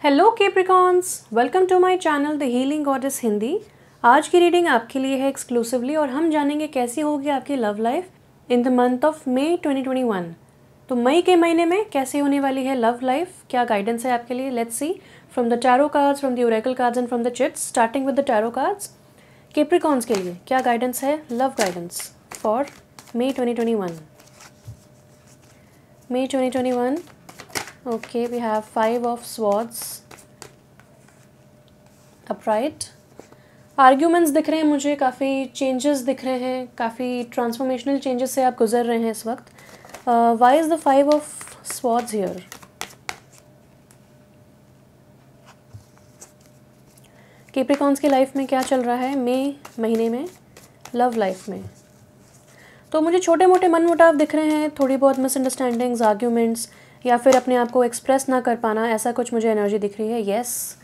Hello Capricorns, welcome to my channel the healing goddess Hindi. आज की reading आपके लिए है एक्सक्लूसिवली और हम जानेंगे कैसी होगी आपकी love life in the month of May 2021। तो मई के महीने में कैसी होने वाली है लव लाइफ, क्या गाइडेंस है आपके लिए। Let's see from the tarot cards, from the oracle cards and from the chits. Starting with the tarot cards, Capricorns के लिए क्या गाइडेंस है, love guidance for May 2021। May 2021, okay, we have 5 of swords upright। Arguments दिख रहे हैं मुझे, काफ़ी changes दिख रहे हैं, काफ़ी ट्रांसफॉर्मेशनल चेंजेस से आप गुजर रहे हैं इस वक्त। Why is the 5 of swords here. Capricorns की लाइफ में क्या चल रहा है मई महीने में लव लाइफ में। तो मुझे छोटे मोटे मनमुटाव दिख रहे हैं, थोड़ी बहुत मिसअंडरस्टैंडिंग्स, आर्ग्यूमेंट्स या फिर अपने आप को एक्सप्रेस ना कर पाना, ऐसा कुछ मुझे एनर्जी दिख रही है। Yes,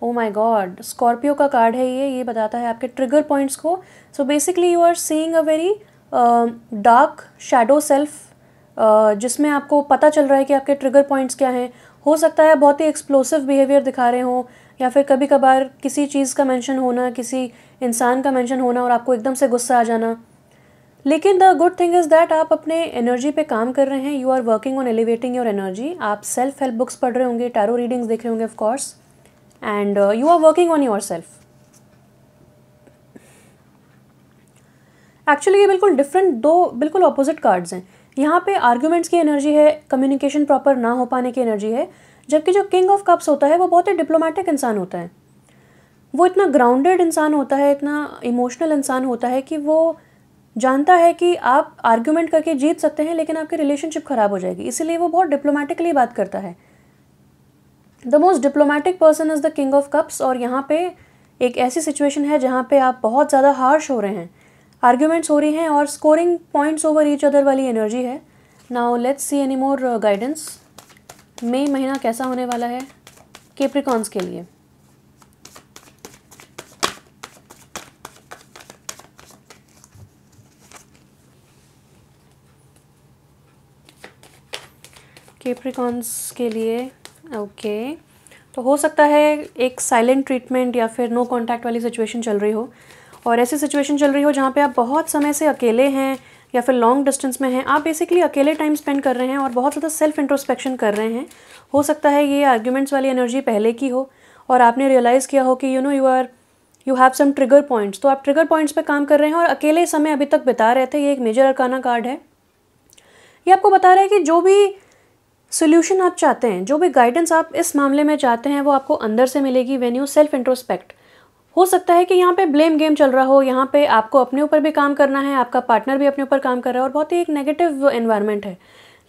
oh my God, Scorpio का कार्ड है ये बताता है आपके ट्रिगर पॉइंट्स को। So basically you are seeing a very dark shadow self, जिसमें आपको पता चल रहा है कि आपके ट्रिगर पॉइंट्स क्या हैं। हो सकता है बहुत ही एक्सप्लोसिव बिहेवियर दिखा रहे हों, या फिर कभी कभार किसी चीज़ का मेंशन होना, किसी इंसान का मेंशन होना और आपको एकदम से गुस्सा आ जाना। लेकिन the good thing is that आप अपने एनर्जी पे काम कर रहे हैं। You are working on elevating your energy. आप सेल्फ हेल्प बुक्स पढ़ रहे होंगे, टैरो रीडिंग्स देख रहे होंगे of course, and you are working on your self. Actually ये बिल्कुल डिफरेंट, दो बिल्कुल ऑपोजिट कार्ड्स हैं। यहाँ पे आर्ग्यूमेंट्स की एनर्जी है, कम्युनिकेशन प्रॉपर ना हो पाने की एनर्जी है, जबकि जो किंग ऑफ कप्स होता है वो बहुत ही डिप्लोमेटिक इंसान होता है। वो इतना ग्राउंडेड इंसान होता है, इतना इमोशनल इंसान होता है कि वो जानता है कि आप आर्ग्यूमेंट करके जीत सकते हैं लेकिन आपकी रिलेशनशिप खराब हो जाएगी, इसीलिए वो बहुत डिप्लोमेटिकली बात करता है। The most diplomatic person is the king of cups. और यहाँ पे एक ऐसी सिचुएशन है जहाँ पे आप बहुत ज़्यादा हार्श हो रहे हैं, आर्ग्यूमेंट्स हो रही हैं और scoring points over each other वाली एनर्जी है। Now let's see any more guidance. मई महीना कैसा होने वाला है कैप्रिकॉन्स के लिए। कैप्रिकॉन्स के लिए ओके, तो हो सकता है एक साइलेंट ट्रीटमेंट या फिर नो कांटेक्ट वाली सिचुएशन चल रही हो, और ऐसी सिचुएशन चल रही हो जहाँ पे आप बहुत समय से अकेले हैं या फिर लॉन्ग डिस्टेंस में हैं। आप बेसिकली अकेले टाइम स्पेंड कर रहे हैं और बहुत ज़्यादा सेल्फ इंट्रोस्पेक्शन कर रहे हैं। हो सकता है ये आर्ग्यूमेंट्स वाली एनर्जी पहले की हो और आपने रियलाइज़ किया हो कि you have some trigger points, तो आप ट्रिगर पॉइंट्स पे काम कर रहे हैं और अकेले समय अभी तक बिता रहे थे। ये एक मेजर अरकाना कार्ड है। ये आपको बता रहा है कि जो भी सोल्यूशन आप चाहते हैं, जो भी गाइडेंस आप इस मामले में चाहते हैं, वो आपको अंदर से मिलेगी व्हेन यू सेल्फ इंट्रोस्पेक्ट। हो सकता है कि यहाँ पे ब्लेम गेम चल रहा हो, यहाँ पे आपको अपने ऊपर भी काम करना है, आपका पार्टनर भी अपने ऊपर काम कर रहा है और बहुत ही एक नेगेटिव एनवायरनमेंट है।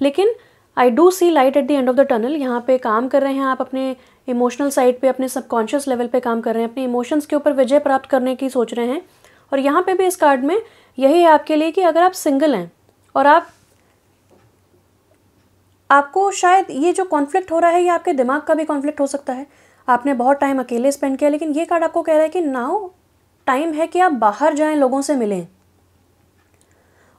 लेकिन I do see light at the end of the tunnel. यहाँ पे काम कर रहे हैं आप अपने इमोशनल साइड पे, अपने सबकॉन्शियस लेवल पे काम कर रहे हैं, अपने इमोशंस के ऊपर विजय प्राप्त करने की सोच रहे हैं। और यहाँ पे भी इस कार्ड में यही है आपके लिए कि अगर आप सिंगल हैं और आपको शायद ये जो कॉन्फ्लिक्ट हो रहा है ये आपके दिमाग का भी कॉन्फ्लिक्ट हो सकता है। आपने बहुत टाइम अकेले स्पेंड किया, लेकिन ये कार्ड आपको कह रहा है कि नाउ टाइम है कि आप बाहर जाएं, लोगों से मिलें।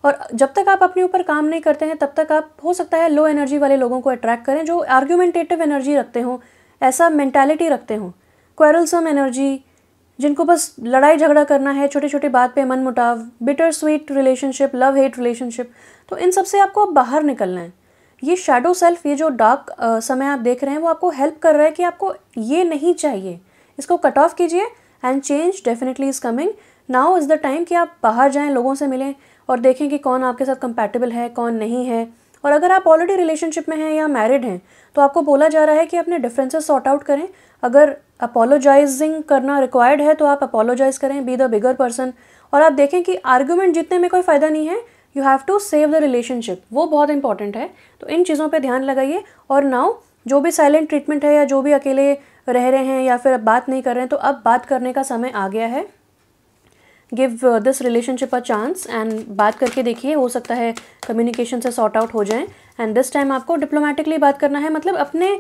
और जब तक आप अपने ऊपर काम नहीं करते हैं तब तक आप हो सकता है लो एनर्जी वाले लोगों को अट्रैक्ट करें, जो आर्ग्यूमेंटेटिव एनर्जी रखते हों, ऐसा मेंटालिटी रखते हों, क्वेरलसम एनर्जी, जिनको बस लड़ाई झगड़ा करना है, छोटी छोटी बात पे मन मुटाव, bitter sweet relationship, love hate relationship. तो इन सब से आपको अब बाहर निकलना है। ये शैडो सेल्फ, ये जो डार्क समय आप देख रहे हैं, वो आपको हेल्प कर रहा है कि आपको ये नहीं चाहिए, इसको कट ऑफ कीजिए and change definitely is coming. Now is the time कि आप बाहर जाएं, लोगों से मिलें और देखें कि कौन आपके साथ कंपैटिबल है, कौन नहीं है। और अगर आप ऑलरेडी रिलेशनशिप में हैं या मैरिड हैं तो आपको बोला जा रहा है कि अपने डिफरेंसेस सॉर्ट आउट करें। अगर अपोलोजाइजिंग करना रिक्वायर्ड है तो आप अपोलोजाइज करें, बी द बिगर पर्सन। और आप देखें कि आर्ग्यूमेंट जीतने में कोई फ़ायदा नहीं है, you have to save the relationship, वो बहुत इंपॉर्टेंट है। तो इन चीज़ों पे ध्यान लगाइए। और नाउ जो भी साइलेंट ट्रीटमेंट है या जो भी अकेले रह रहे हैं या फिर अब बात नहीं कर रहे हैं, तो अब बात करने का समय आ गया है। Give this relationship a chance and बात करके देखिए, हो सकता है कम्युनिकेशन से सॉर्ट आउट हो जाएं। एंड दिस टाइम आपको डिप्लोमेटिकली बात करना है, मतलब अपने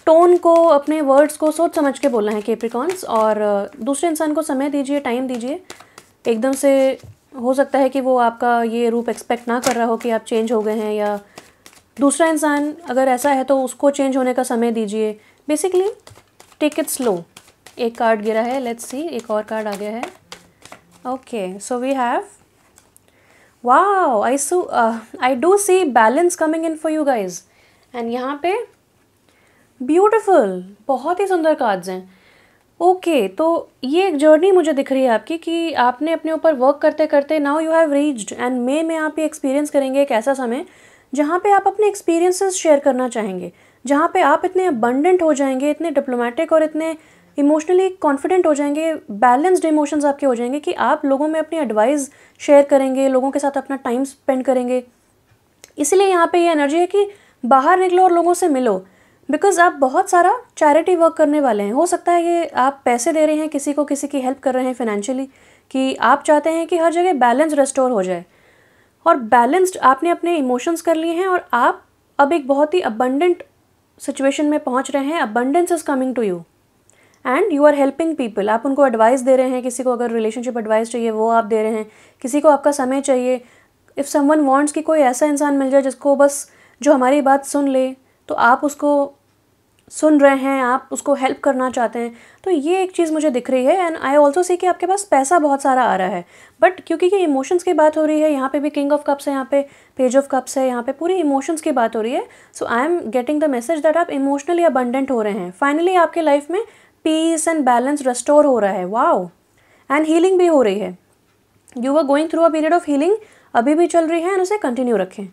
टोन को, अपने वर्ड्स को सोच समझ के बोलना है कैप्रिकॉन्स। और दूसरे इंसान को समय दीजिए, टाइम दीजिए। एकदम से हो सकता है कि वो आपका ये रूप एक्सपेक्ट ना कर रहा हो कि आप चेंज हो गए हैं, या दूसरा इंसान अगर ऐसा है तो उसको चेंज होने का समय दीजिए। Basically take it slow. एक कार्ड गिरा है, लेट्स सी एक और कार्ड आ गया है। Okay, so we have, wow, I do see balance coming in for you guys. And यहाँ पे ब्यूटिफुल, बहुत ही सुंदर कार्ड्स हैं। ओके, तो ये एक जर्नी मुझे दिख रही है आपकी कि आपने अपने ऊपर वर्क करते करते now you have reached, and मे में आप ये एक्सपीरियंस करेंगे एक ऐसा समय जहाँ पे आप अपने एक्सपीरियंसेस शेयर करना चाहेंगे, जहाँ पे आप इतने अबंडेंट हो जाएंगे, इतने डिप्लोमेटिक और इतने इमोशनली कॉन्फिडेंट हो जाएंगे, बैलेंस्ड इमोशंस आपके हो जाएंगे कि आप लोगों में अपनी एडवाइस शेयर करेंगे, लोगों के साथ अपना टाइम स्पेंड करेंगे। इसलिए यहाँ पे ये एनर्जी है कि बाहर निकलो और लोगों से मिलो, बिकॉज आप बहुत सारा चैरिटी वर्क करने वाले हैं। हो सकता है ये आप पैसे दे रहे हैं किसी को, किसी की हेल्प कर रहे हैं फाइनेंशियली, कि आप चाहते हैं कि हर जगह बैलेंस रेस्टोर हो जाए, और बैलेंस्ड आपने अपने इमोशंस कर लिए हैं और आप अब एक बहुत ही अबंडेंट सिचुएशन में पहुंच रहे हैं। Abundance is coming to you and you are helping people. आप उनको एडवाइस दे रहे हैं, किसी को अगर रिलेशनशिप एडवाइस चाहिए वो आप दे रहे हैं, किसी को आपका समय चाहिए। इफ़ समवन वांट्स कि कोई ऐसा इंसान मिल जाए जिसको बस जो हमारी बात सुन ले, तो आप उसको सुन रहे हैं, आप उसको हेल्प करना चाहते हैं। तो ये एक चीज़ मुझे दिख रही है। एंड आई ऑल्सो सी कि आपके पास पैसा बहुत सारा आ रहा है, बट क्योंकि ये इमोशंस की बात हो रही है, यहाँ पे भी किंग ऑफ कप्स है, यहाँ पे पेज ऑफ कप्स है, यहाँ पे पूरी इमोशंस की बात हो रही है। So I am getting the message that आप इमोशनली अबंडेंट हो रहे हैं। फाइनली आपके लाइफ में पीस एंड बैलेंस रेस्टोर हो रहा है। वाओ, एंड हीलिंग भी हो रही है। You are going through a period of healing, अभी भी चल रही है, एंड उसे कंटिन्यू रखें।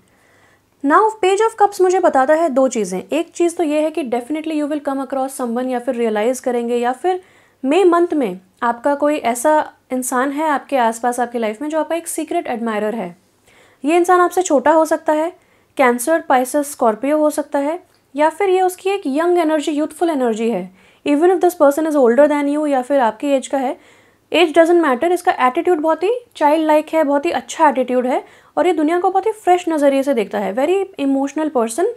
नाउ पेज ऑफ कप्स मुझे बताता है दो चीज़ें। एक चीज़ तो ये है कि definitely you will come across someone, या फिर रियलाइज़ करेंगे, या फिर मई मंथ में आपका कोई ऐसा इंसान है आपके आसपास आपकी लाइफ में जो आपका एक सीक्रेट एडमायरर है। ये इंसान आपसे छोटा हो सकता है, कैंसर, पाइसेस, स्कॉर्पियो हो सकता है, या फिर ये उसकी एक यंग एनर्जी, यूथफुल एनर्जी है। Even if this person is older than you, या फिर आपकी एज का है, एज डजेंट मैटर। इसका एटीट्यूड बहुत ही चाइल्ड लाइक है, बहुत ही अच्छा एटीट्यूड है, और ये दुनिया को बहुत ही फ्रेश नज़रिए से देखता है। Very emotional person.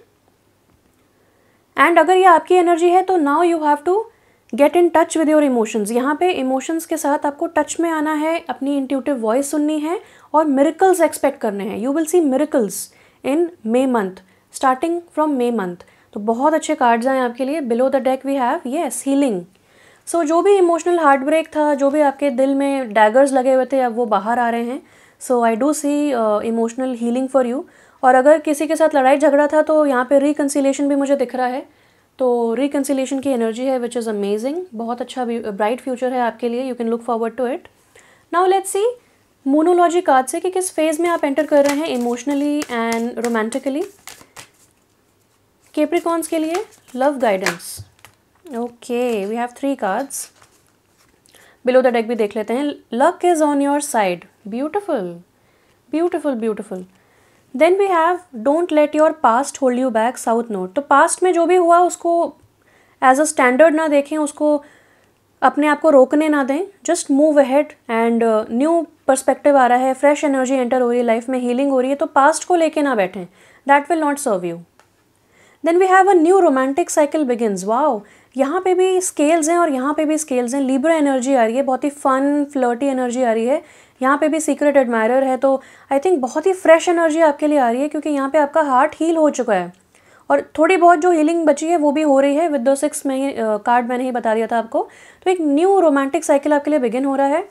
एंड अगर ये आपकी एनर्जी है तो now you have to get in touch with your emotions. यहाँ पे इमोशंस के साथ आपको टच में आना है, अपनी इंट्यूटिव वॉइस सुननी है, और मिरेकल्स एक्सपेक्ट करने हैं। You will see miracles in May month, starting from May month. तो बहुत अच्छे कार्ड्स हैं आपके लिए। Below the deck we have yes healing. So जो भी इमोशनल हार्ट ब्रेक था, जो भी आपके दिल में डैगर्स लगे हुए थे, अब वो बाहर आ रहे हैं। So I do see emotional healing for you. और अगर किसी के साथ लड़ाई झगड़ा था तो यहाँ पे रिकन्सिलेशन भी मुझे दिख रहा है। तो रिकन्सिलेशन की एनर्जी है विच इज़ अमेजिंग। बहुत अच्छा ब्राइट फ्यूचर है आपके लिए। You can look forward to it. Now let's see monology card से कि किस फेज़ में आप एंटर कर रहे हैं इमोशनली एंड रोमांटिकली। कैप्रिकॉर्न्स के लिए love guidance. Okay, we have 3 cards. Below the deck भी देख लेते हैं। Luck is on your side. Beautiful beautiful beautiful. Then we have don't let your past hold you back, south node. तो past में जो भी हुआ उसको एज अ स्टैंडर्ड ना देखें, उसको अपने आप को रोकने ना दें। Just move ahead and new perspective आ रहा है, फ्रेश एनर्जी एंटर हो रही है, लाइफ में हीलिंग हो रही है। तो पास्ट को लेके ना बैठें, that will not serve you. Then we have a new romantic cycle begins. Wow, यहाँ पे भी स्केल्स हैं और यहाँ पे भी स्केल्स हैं। लिब्रा एनर्जी आ रही है, बहुत ही फन फ्लर्टी एनर्जी आ रही है। यहाँ पे भी सीक्रेट एडमायरर है। तो आई थिंक बहुत ही फ्रेश एनर्जी आपके लिए आ रही है, क्योंकि यहाँ पे आपका हार्ट हील हो चुका है, और थोड़ी बहुत जो हीलिंग बची है वो भी हो रही है। विद द 6 में ही कार्ड मैंने ही बता दिया था आपको। तो एक न्यू रोमांटिक साइकिल आपके लिए बिगिन हो रहा है।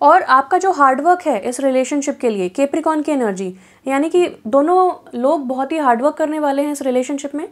और आपका जो हार्डवर्क है इस रिलेशनशिप के लिए, कैप्रिकॉर्न की एनर्जी, यानी कि दोनों लोग बहुत ही हार्डवर्क करने वाले हैं इस रिलेशनशिप में।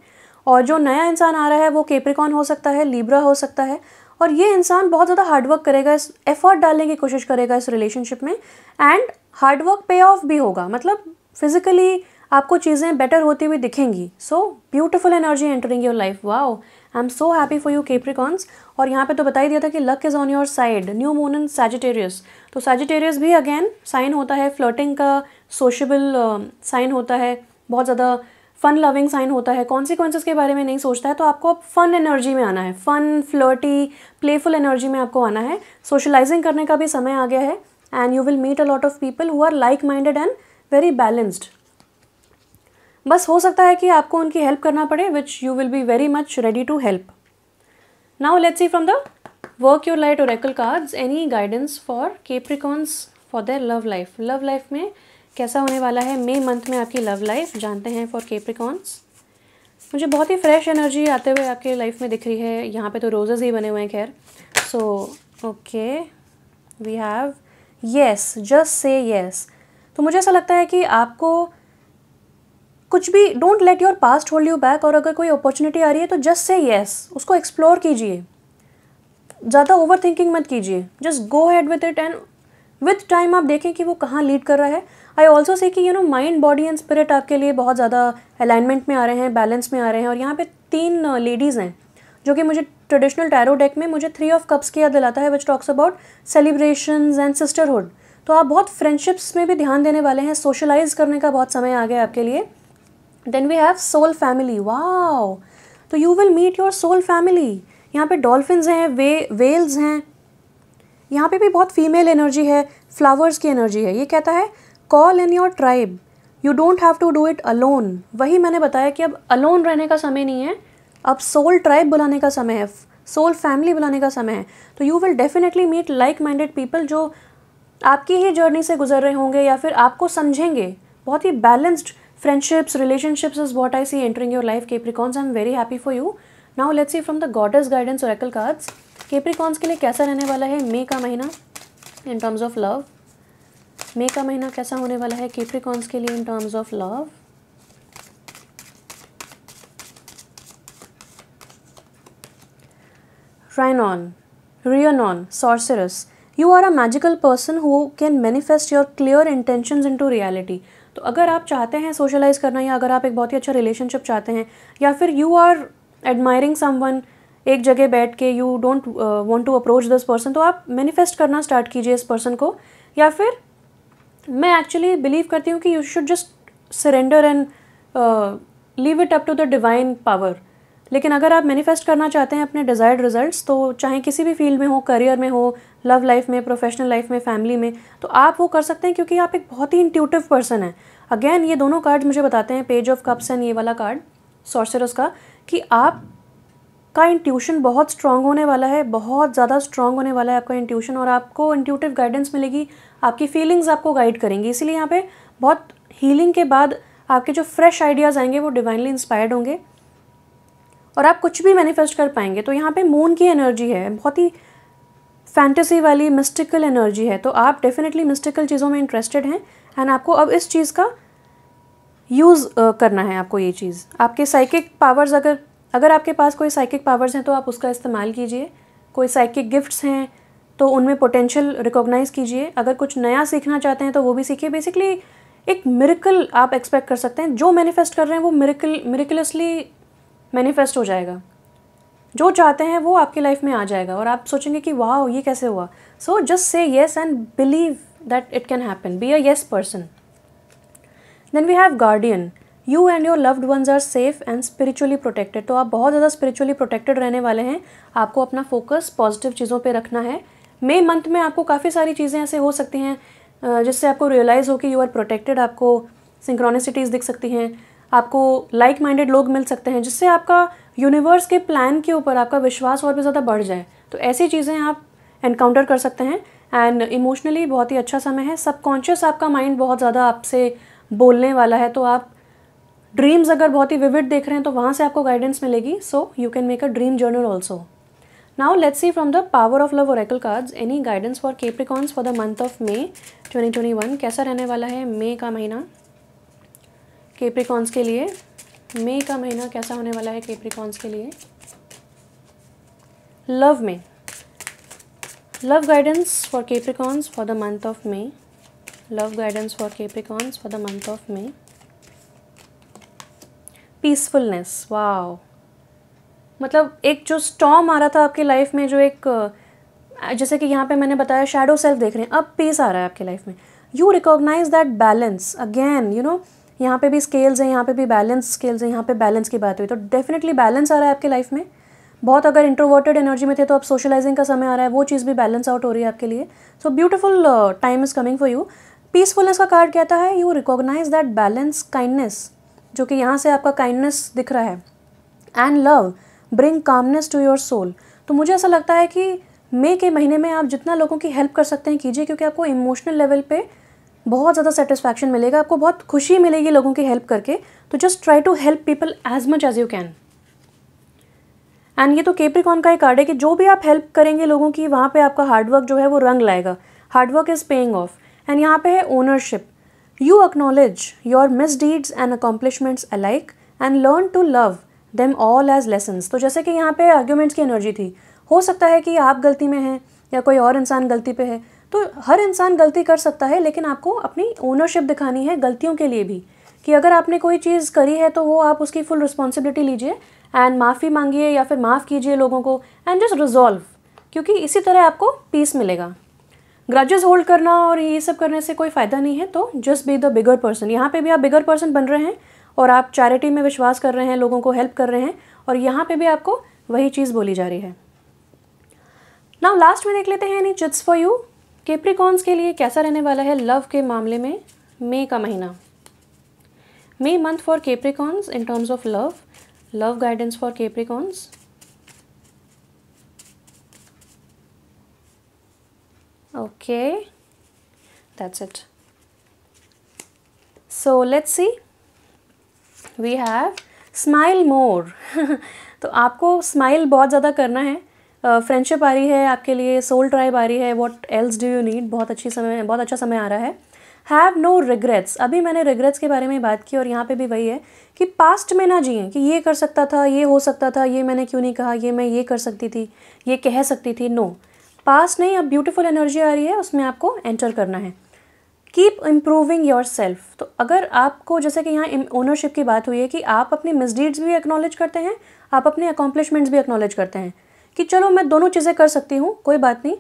और जो नया इंसान आ रहा है वो कैप्रिकॉर्न हो सकता है, लिब्रा हो सकता है, और ये इंसान बहुत ज़्यादा हार्डवर्क करेगा, इस एफर्ट डालने की कोशिश करेगा इस रिलेशनशिप में, एंड हार्डवर्क पे ऑफ भी होगा। मतलब फिजिकली आपको चीज़ें बेटर होती हुई दिखेंगी। So beautiful energy entering your life. Wow, I am so happy for you Capricorns. और यहाँ पे तो बता ही दिया था कि luck is on your side. New moon in Sagittarius. तो सैजिटेरियस भी अगेन साइन होता है फ्लर्टिंग का, सोशेबल साइन होता है, बहुत ज़्यादा फन लविंग साइन होता है, कॉन्सिक्वेंसेस के बारे में नहीं सोचता है। तो आपको अब फन एनर्जी में आना है, फन फ्लर्टी प्लेफुल एनर्जी में आपको आना है। सोशलाइजिंग करने का भी समय आ गया है, and you will meet a lot of people who are like minded and very balanced. बस हो सकता है कि आपको उनकी हेल्प करना पड़े, which you will be very much ready to help. Now let's see from the work your light oracle cards any guidance for Capricorns for their love life. Love life में कैसा होने वाला है मे मंथ में आपकी love life, जानते हैं for Capricorns. मुझे बहुत ही फ्रेश एनर्जी आते हुए आपके लाइफ में दिख रही है। यहाँ पे तो रोजेस ही बने हुए हैं खैर। So okay, we have yes, just say yes. तो मुझे ऐसा लगता है कि आपको कुछ भी, don't let your past hold you back, और अगर कोई अपॉर्चुनिटी आ रही है तो जस्ट से येस, उसको एक्सप्लोर कीजिए, ज़्यादा ओवर थिंकिंग मत कीजिए, just go had with it and with time आप देखें कि वो कहाँ लीड कर रहा है। आई ऑल्सो से कि माइंड, बॉडी एंड स्पिरिट आपके लिए बहुत ज़्यादा अलाइनमेंट में आ रहे हैं, बैलेंस में आ रहे हैं। और यहाँ पे 3 लेडीज़ हैं जो कि मुझे ट्रेडिशनल टैरो डेक में मुझे 3 ऑफ कप्स की याद दिलाता है, which talks about celebrations and sisterhood. तो आप बहुत फ्रेंडशिप्स में भी ध्यान देने वाले हैं, सोशलाइज करने का बहुत समय आ गया आपके लिए। Then we have soul family, wow, तो you will meet your soul family. यहाँ पे डॉल्फिन्स हैं, वेल्स हैं, यहाँ पे भी बहुत फीमेल एनर्जी है, फ्लावर्स की एनर्जी है। ये कहता है call in your tribe, you don't have to do it alone. वही मैंने बताया कि अब अलोन रहने का समय नहीं है, अब सोल ट्राइब बुलाने का समय है, सोल फैमिली बुलाने का समय है। तो you will definitely meet like minded people जो आपकी ही जर्नी से गुजर रहे होंगे या फिर आपको समझेंगे। बहुत ही balanced friendships, relationships is what I see entering your life Capricorns. I am very happy for you. Now let's see from the goddess guidance oracle cards, Capricorns के लिए कैसा रहने वाला है मई का महीना इन टर्म्स ऑफ लव। मई का महीना कैसा होने वाला है कैप्रिकॉन्स के लिए in terms of love. Rhinon, Rhiannon, Sorceress. You are a magical person who can manifest your clear intentions into reality. तो अगर आप चाहते हैं सोशलाइज करना, या अगर आप एक बहुत ही अच्छा रिलेशनशिप चाहते हैं, या फिर यू आर एडमायरिंग समवन, एक जगह बैठ के you don't want to approach this person, तो आप मैनिफेस्ट करना स्टार्ट कीजिए इस पर्सन को। या फिर मैं एक्चुअली बिलीव करती हूँ कि you should just surrender and leave it up to the divine power. लेकिन अगर आप मैनिफेस्ट करना चाहते हैं अपने डिज़ायर्ड रिजल्ट्स, तो चाहे किसी भी फील्ड में हो, करियर में हो, लव लाइफ में, प्रोफेशनल लाइफ में, फैमिली में, तो आप वो कर सकते हैं क्योंकि आप एक बहुत ही इंट्यूटिव पर्सन है। अगेन ये दोनों कार्ड मुझे बताते हैं, पेज ऑफ कप्स एंड ये वाला कार्ड सॉर्सरर्स का, कि आप का इंट्यूशन बहुत स्ट्रांग होने वाला है, बहुत ज़्यादा स्ट्रांग होने वाला है आपका इंट्यूशन, और आपको इंट्यूटिव गाइडेंस मिलेगी, आपकी फीलिंग्स आपको गाइड करेंगी। इसीलिए यहाँ पे बहुत हीलिंग के बाद आपके जो फ्रेश आइडियाज़ आएंगे वो डिवाइनली इंस्पायर्ड होंगे और आप कुछ भी मैनिफेस्ट कर पाएंगे। तो यहाँ पे मून की एनर्जी है, बहुत ही फैंटेसी वाली मिस्टिकल एनर्जी है। तो आप डेफिनेटली मिस्टिकल चीज़ों में इंटरेस्टेड हैं एंड आपको अब इस चीज़ का यूज़ करना है। आपको ये चीज़, आपके साइकिक पावर्स, अगर आपके पास कोई साइकिक पावर्स हैं तो आप उसका इस्तेमाल कीजिए। कोई साइकिक गिफ्ट्स हैं तो उनमें पोटेंशियल रिकॉग्नाइज़ कीजिए। अगर कुछ नया सीखना चाहते हैं तो वो भी सीखिए। बेसिकली एक मिरेकल आप एक्सपेक्ट कर सकते हैं। जो मैनिफेस्ट कर रहे हैं वो मिरेकुलसली मैनिफेस्ट हो जाएगा। जो चाहते हैं वो आपकी लाइफ में आ जाएगा और आप सोचेंगे कि वाह ये कैसे हुआ। So just say yes and believe that it can happen. Be a yes person. Then we have guardian. You and your loved ones are safe and spiritually protected. तो आप बहुत ज़्यादा स्पिरिचुअली प्रोटेक्टेड रहने वाले हैं। आपको अपना फोकस पॉजिटिव चीज़ों पे रखना है। मई मंथ में आपको काफ़ी सारी चीज़ें ऐसे हो सकती हैं जिससे आपको रियलाइज़ हो कि यू आर प्रोटेक्टेड। आपको सिंक्रोनिसिटीज़ दिख सकती हैं, आपको लाइक माइंडेड लोग मिल सकते हैं जिससे आपका यूनिवर्स के प्लान के ऊपर आपका विश्वास और भी ज़्यादा बढ़ जाए। तो ऐसी चीज़ें आप एनकाउंटर कर सकते हैं। एंड इमोशनली बहुत ही अच्छा समय है। सबकॉन्शियस आपका माइंड बहुत ज़्यादा आपसे बोलने वाला है। तो आप ड्रीम्स अगर बहुत ही विविड देख रहे हैं तो वहाँ से आपको गाइडेंस मिलेगी। So you can make a dream journal also. Now let's see from the power of love oracle cards any guidance for Capricorns for the month of May 2021। कैसा रहने वाला है मई का महीना कैप्रिकॉर्न्स के लिए। मई का महीना कैसा होने वाला है कैप्रिकॉर्न्स के लिए। लव में, love guidance for Capricorns for the month of May. Love guidance for Capricorns for the month of May. Peacefulness, wow, मतलब एक जो स्टॉर्म आ रहा था आपकी लाइफ में, जो एक जैसे कि यहाँ पे मैंने बताया शैडो सेल्फ देख रहे हैं, अब पीस आ रहा है आपकी लाइफ में। You recognise that balance again. You know यहाँ पे भी स्केल्स हैं, यहाँ पे भी बैलेंस स्केल्स हैं, यहाँ पे बैलेंस की बात हुई तो डेफिनेटली बैलेंस आ रहा है आपकी लाइफ में। बहुत अगर इंट्रोवर्टेड एनर्जी में थे तो अब सोशलाइजिंग का समय आ रहा है, वो चीज़ भी बैलेंस आउट हो रही है आपके लिए। So beautiful time is coming for you. Peacefulness का कार्ड कहता है you recognise that balance, kindness, जो कि यहाँ से आपका काइंडनेस दिख रहा है, and love bring calmness to your soul. तो मुझे ऐसा लगता है कि मई के महीने में आप जितना लोगों की हेल्प कर सकते हैं कीजिए, क्योंकि आपको इमोशनल लेवल पे बहुत ज़्यादा सेटिस्फैक्शन मिलेगा, आपको बहुत खुशी मिलेगी लोगों की हेल्प करके। तो just try to help people as much as you can. And ये तो कैप्रिकॉर्न का एक कार्ड है कि जो भी आप हेल्प करेंगे लोगों की, वहाँ पे आपका हार्डवर्क जो है वो रंग लाएगा। Hard work is paying off. And यहाँ पे है ownership. You acknowledge your misdeeds and accomplishments alike and learn to love them all as lessons. तो जैसे कि यहाँ पे आर्ग्यूमेंट्स की एनर्जी थी, हो सकता है कि आप गलती में हैं या कोई और इंसान गलती पे है। तो हर इंसान गलती कर सकता है, लेकिन आपको अपनी ओनरशिप दिखानी है गलतियों के लिए भी, कि अगर आपने कोई चीज़ करी है तो वो आप उसकी फुल रिस्पॉन्सिबिलिटी लीजिए एंड माफ़ी मांगिए या फिर माफ़ कीजिए लोगों को एंड जस्ट रिजॉल्व, क्योंकि इसी तरह आपको पीस मिलेगा। ग्रजेस होल्ड करना और ये सब करने से कोई फ़ायदा नहीं है। तो just be the bigger person. यहाँ पे भी आप बिगर पर्सन बन रहे हैं और आप चैरिटी में विश्वास कर रहे हैं, लोगों को हेल्प कर रहे हैं, और यहाँ पे भी आपको वही चीज़ बोली जा रही है। नाउ लास्ट में देख लेते हैं any chits for you. Capricorns के लिए कैसा रहने वाला है लव के मामले में मई का महीना। May month for Capricorns in terms of love guidance for Capricorns. Okay, that's it. So let's see. We have smile more. तो आपको स्माइल बहुत ज़्यादा करना है। फ्रेंडशिप आ रही है आपके लिए, सोल ट्राइब आ रही है, what else do you need. बहुत अच्छा समय आ रहा है। Have no regrets. अभी मैंने रिग्रेट्स के बारे में बात की और यहाँ पे भी वही है कि पास्ट में ना जिएं कि ये कर सकता था, ये हो सकता था, ये मैंने क्यों नहीं कहा, ये मैं ये कर सकती थी, ये कह सकती थी। नो, पास्ट नहीं, अब ब्यूटीफुल एनर्जी आ रही है, उसमें आपको एंटर करना है। Keep improving your self. तो अगर आपको, जैसे कि यहाँ ओनरशिप की बात हुई है कि आप अपनी मिसडीड्स भी एक्नॉलेज करते हैं, आप अपने अकॉम्प्लिशमेंट्स भी एक्नॉलेज करते हैं कि चलो मैं दोनों चीज़ें कर सकती हूँ, कोई बात नहीं।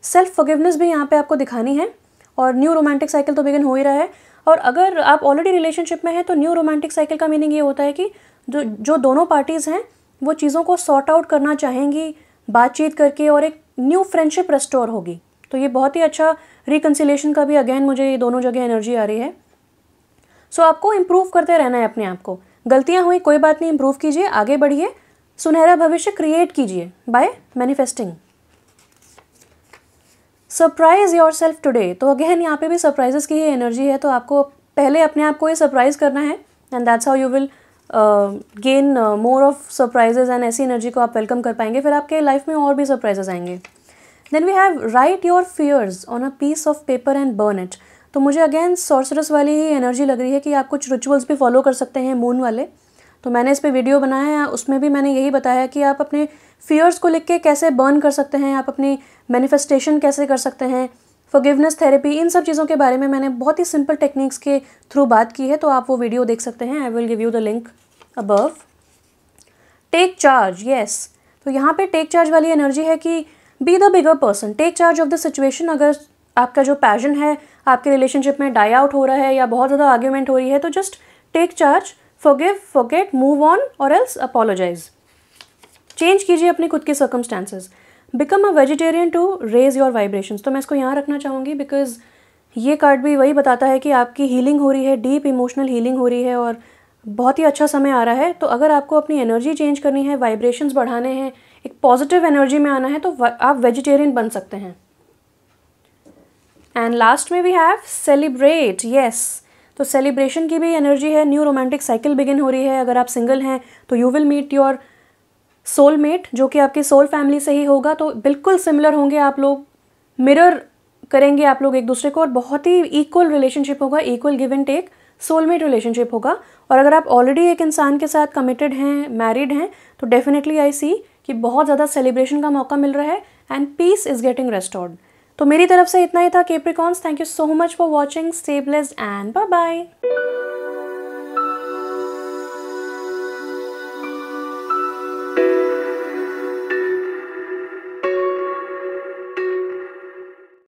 सेल्फ फॉरगिवनेस भी यहाँ पे आपको दिखानी है। और न्यू रोमांटिक साइकिल तो बिगिन हो ही रहा है। और अगर आप ऑलरेडी रिलेशनशिप में हैं तो न्यू रोमांटिक साइकिल का मीनिंग ये होता है कि जो दोनों पार्टीज़ हैं वो चीज़ों को सॉर्ट आउट करना चाहेंगी बातचीत करके, और एक न्यू फ्रेंडशिप रेस्टोर होगी। तो ये बहुत ही अच्छा रिकन्सिलेशन का भी अगेन मुझे ये दोनों जगह एनर्जी आ रही है। सो आपको इम्प्रूव करते रहना है अपने आप को। गलतियाँ हुई कोई बात नहीं, इम्प्रूव कीजिए, आगे बढ़िए, सुनहरा भविष्य क्रिएट कीजिए by manifesting. Surprise yourself today. तो अगेन यहाँ पे भी सरप्राइजेस की ही एनर्जी है। तो आपको पहले अपने आप को ये सरप्राइज़ करना है and that's how you will gain more of surprises, and ऐसी एनर्जी को आप वेलकम कर पाएंगे, फिर आपके लाइफ में और भी सरप्राइजेस आएंगे। Then we have write your fears on a piece of paper and burn it. तो मुझे अगेन सॉर्सरस वाली ही एनर्जी लग रही है कि आप कुछ रिचुअल्स भी फॉलो कर सकते हैं मून वाले। तो मैंने इस पर वीडियो बनाया है, उसमें भी मैंने यही बताया कि आप अपने फियर्स को लिख के कैसे बर्न कर सकते हैं, आप अपनी मैनिफेस्टेशन कैसे कर सकते हैं, फॉरगिवनेस थेरेपी, इन सब चीज़ों के बारे में मैंने बहुत ही सिंपल टेक्निक्स के थ्रू बात की है। तो आप वो वीडियो देख सकते हैं। I will give you the link above. Take charge, yes. तो यहाँ पे टेक चार्ज वाली एनर्जी है कि be the bigger person, take charge of the situation. अगर आपका जो पैशन है आपके रिलेशनशिप में डाई आउट हो रहा है या बहुत ज़्यादा आर्ग्यूमेंट हो रही है, तो just take charge, forgive, forget, move on और एल्स अपोलोजाइज। चेंज कीजिए अपनी खुद की circumstances. Become a vegetarian to raise your vibrations. तो मैं इसको यहाँ रखना चाहूँगी बिकॉज ये कार्ड भी वही बताता है कि आपकी हीलिंग हो रही है, डीप इमोशनल हीलिंग हो रही है और बहुत ही अच्छा समय आ रहा है। तो अगर आपको अपनी एनर्जी चेंज करनी है, वाइब्रेशंस बढ़ाने हैं, एक पॉजिटिव एनर्जी में आना है, तो आप वेजिटेरियन बन सकते हैं। एंड लास्ट में वी हैव सेलिब्रेट, येस। तो सेलिब्रेशन की भी एनर्जी है, न्यू रोमांटिक साइकिल बिगिन हो रही है। अगर आप सिंगल हैं तो you will meet your soulmate, जो कि आपकी सोल फैमिली से ही होगा। तो बिल्कुल सिमिलर होंगे आप लोग, मिरर करेंगे आप लोग एक दूसरे को, और बहुत ही इक्वल रिलेशनशिप होगा, equal give and take soulmate relationship होगा। और अगर आप ऑलरेडी एक इंसान के साथ कमिटेड हैं, मैरिड हैं, तो डेफिनेटली आई सी कि बहुत ज़्यादा सेलिब्रेशन का मौका मिल रहा है and peace is getting restored. तो मेरी तरफ से इतना ही था Capricorns. Thank you so much for watching. Stay blessed and bye bye.